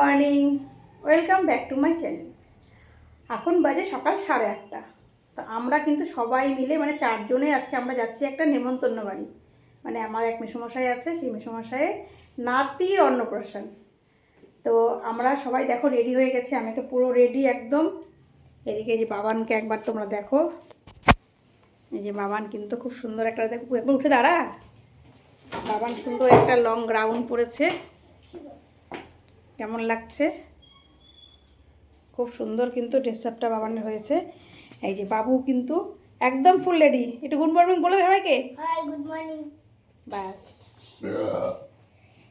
Morning, welcome back to my channel. এখন বাজে সকাল 8:30। তো আমরা কিন্তু সবাই মিলে মানে 4 জনে আজকে আমরা যাচ্ছি একটা নেমন্তন্ন বাড়ি। মানে আমার এক মেসোমশাই আছে, সেই মেসোমশাইয়ের নাতির অন্নপ্রাশন। তো আমরা সবাই দেখো রেডি হয়ে গেছি, আমি তো পুরো রেডি একদম। এদিকে যে বাবানকে একবার তোমরা দেখো, এই যে বাবান কিন্তু খুব সুন্দর একটা, দেখো একবার উঠে দাঁড়া। বাবান সুন্দর একটা লং গাউন পরেছে, কেমন লাগছে, খুব সুন্দর কিন্তু ড্রেস আপটা বাবানের হয়েছে। এই যে বাবু কিন্তু একদম ফুল রেডি। একটু গুড মর্নিং বলে দেবে কে? Hi, good morning. বাস,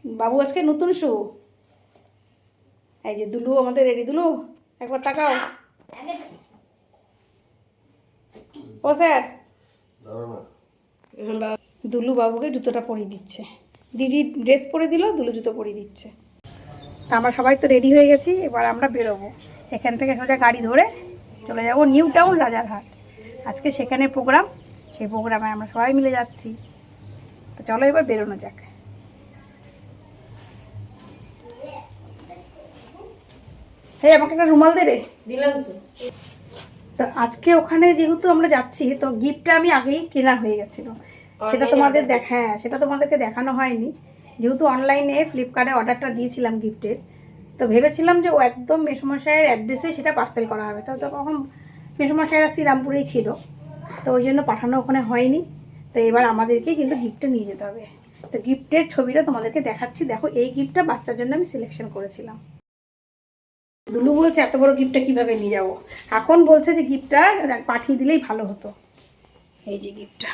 বাবু আজকে নতুন শু। এই যে দুলু আমাদের রেডি। দুলু একবার তাকাও। ও স্যার, দুলু বাবুকে জুতোটা পরিয়ে দিচ্ছে, দিদি ড্রেস পরে দিল, দুলু জুতো পরিয়ে দিচ্ছে। তা আমরা সবাই তো রেডি হয়ে গেছি, এবার আমরা বেরোবো। এখান থেকে সোজা গাড়ি ধরে চলে যাব নিউ টাউন রাজারহাট। আজকে সেখানে প্রোগ্রাম, সেই প্রোগ্রামে আমরা সবাই মিলে যাচ্ছি। তো চলো এবার বেরোনো যাক। হে আমাকে একটা রুমাল দে রে। দিলাম তো। তো আজকে ওখানে যেহেতু আমরা যাচ্ছি, তো গিফটটা আমি আগেই কেনা হয়ে গেছিলো, সেটা তোমাদের সেটা তোমাদেরকে দেখানো হয়নি। যেহেতু অনলাইনে ফ্লিপকার্টে অর্ডারটা দিয়েছিলাম গিফটের, তো ভেবেছিলাম যে ও একদম মেসোমশাইয়ের অ্যাড্রেসে সেটা পার্সেল করা হবে। তো তখন মেসোমশাইরা শ্রীরামপুরেই ছিল, তো ওই জন্য পাঠানো ওখানে হয়নি। তো এবার আমাদেরকে কিন্তু গিফটটা নিয়ে যেতে হবে। তো গিফটের ছবিটা তোমাদেরকে দেখাচ্ছি। দেখো, এই গিফটটা বাচ্চার জন্য আমি সিলেকশন করেছিলাম। দুলু বলছে এত বড় গিফটটা কীভাবে নিয়ে যাবো, এখন বলছে যে গিফটটা পাঠিয়ে দিলেই ভালো হতো। এই যে গিফটটা,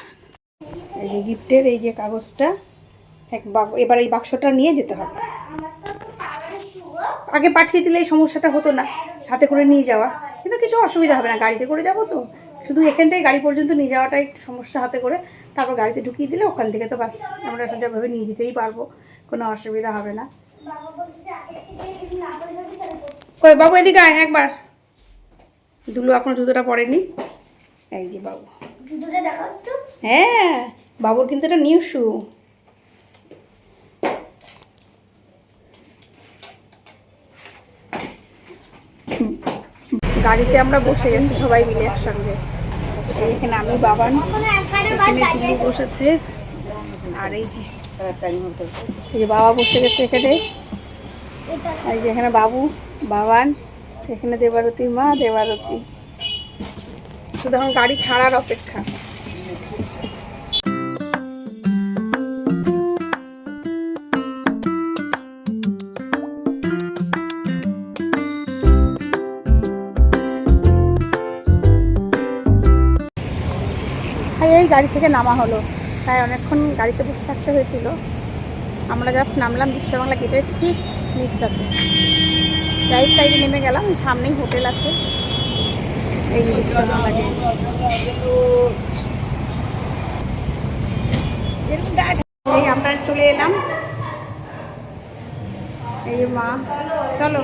এই যে গিফটের এই যে কাগজটা, এবার এই বাক্সটা নিয়ে যেতে হবে। আগে পাঠিয়ে দিলে এই সমস্যাটা হতো না, হাতে করে নিয়ে যাওয়া। কিন্তু কিছু অসুবিধা হবে না, গাড়িতে করে যাব তো। শুধু এখান থেকে গাড়ি পর্যন্ত নিয়ে যাওয়াটা একটু সমস্যা, হাতে করে তারপর গাড়িতে ঢুকিয়ে দিলে ওখান থেকে তো বাস আমরা সোজাভাবে নিয়ে যেতেই পারবো, কোনো অসুবিধা হবে না। কই বাবু এদিকে আয় একবার। দুলু এখনো জুতোটা পরেনি। এই যে বাবু, জুতোটা দেখাও তো। হ্যাঁ, বাবুর কিন্তু এটা নিউ শু। গাড়িতে আমরা বসে গেছি সবাই মিলে একসঙ্গে। এখানে আমি, বাবান, এখানে দুলু বসেছে, আর এই যে বাবা বসে গেছে এখানে। এই যে এখানে বাবু, বাবান, এখানে দেবারতীর মা, দেবারতী। শুধু এখন গাড়ি ছাড়ার অপেক্ষা। এই গাড়ি থেকে নামা হলো, তাই অনেকক্ষণ গাড়িতে বসে থাকতে হয়েছিল। আমরা জাস্ট নামলাম বিশ্ববাংলা গেটের ঠিক নিচটাতে, রাইট সাইডে নেমে গেলাম, সামনেই হোটেল আছে। এই যে বিশ্ববাংলা গেট। এই আমরা চলে এলাম। এই যে মা, চলো।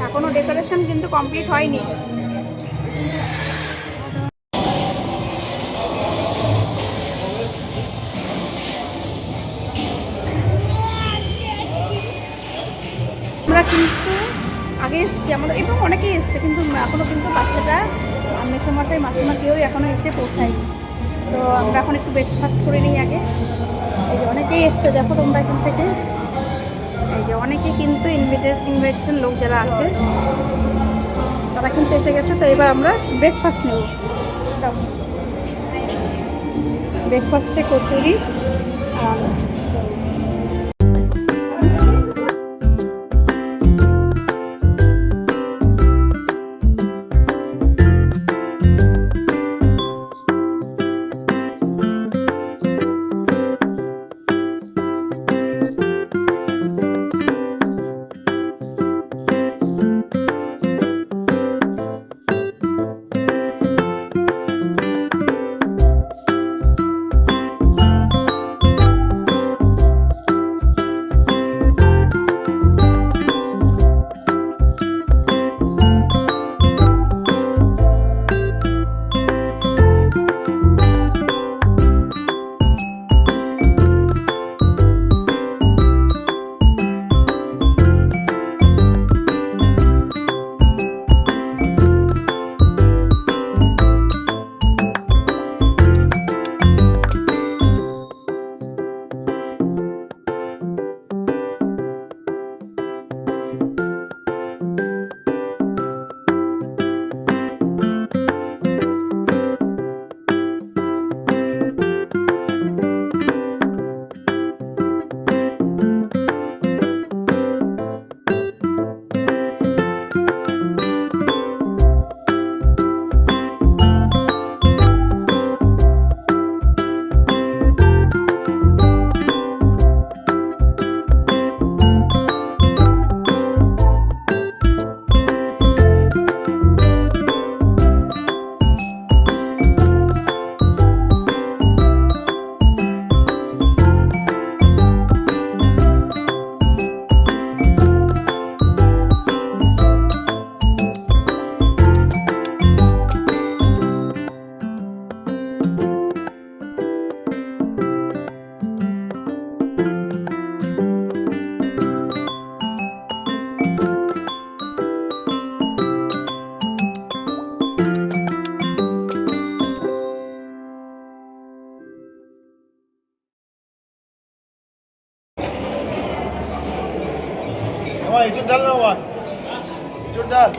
এখনো ডেকোরেশন কিন্তু কমপ্লিট হয়নি। আমরা কিন্তু আগে এসেছি, আমাদের এবং অনেকেই এসছে, কিন্তু এখনও কিন্তু বাচ্চাটা মেসোমশাই মাসিমা কেউই এখনও এসে পৌঁছায়নি। তো আমরা এখন একটু ব্রেকফাস্ট করে নিই আগে। এই যে অনেকেই এসছে, দেখো তোমরা এখান থেকে। এই যে অনেকেই কিন্তু ইনভাইটেশন লোক যারা আছে তারা কিন্তু এসে গেছে। তো এবার আমরা ব্রেকফাস্ট নেব। ব্রেকফাস্টে কচুরি আর এঁচোড় ডাল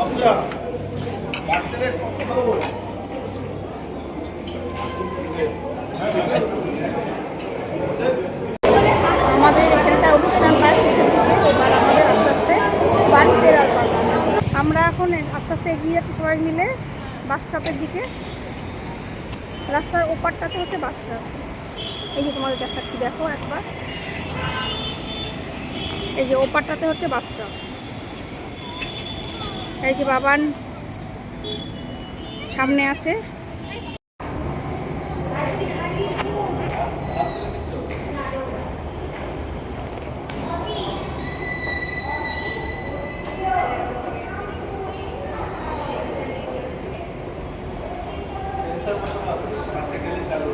আচ্ছা বাচ্চাদের কত খবর আমাদের এখানটা অনুষ্ঠান প্রায় শেষের দিকে, এবার আমাদের আস্তে আস্তে বাড়ি ফেরার পালা। আমরা এখন আস্তে আস্তে এগিয়ে যাচ্ছি সবাই মিলে বাস স্টপের দিকে। রাস্তার ওপারটাতে হচ্ছে বাস স্টপ। এই যে তোমাদের দেখাচ্ছি, দেখো একবার, এই যে ওপারটাতে হচ্ছে বাস স্টপ। এই যে বাবান সামনে আছে। সেন্সার মতো আছে, কাছে গেলে চালু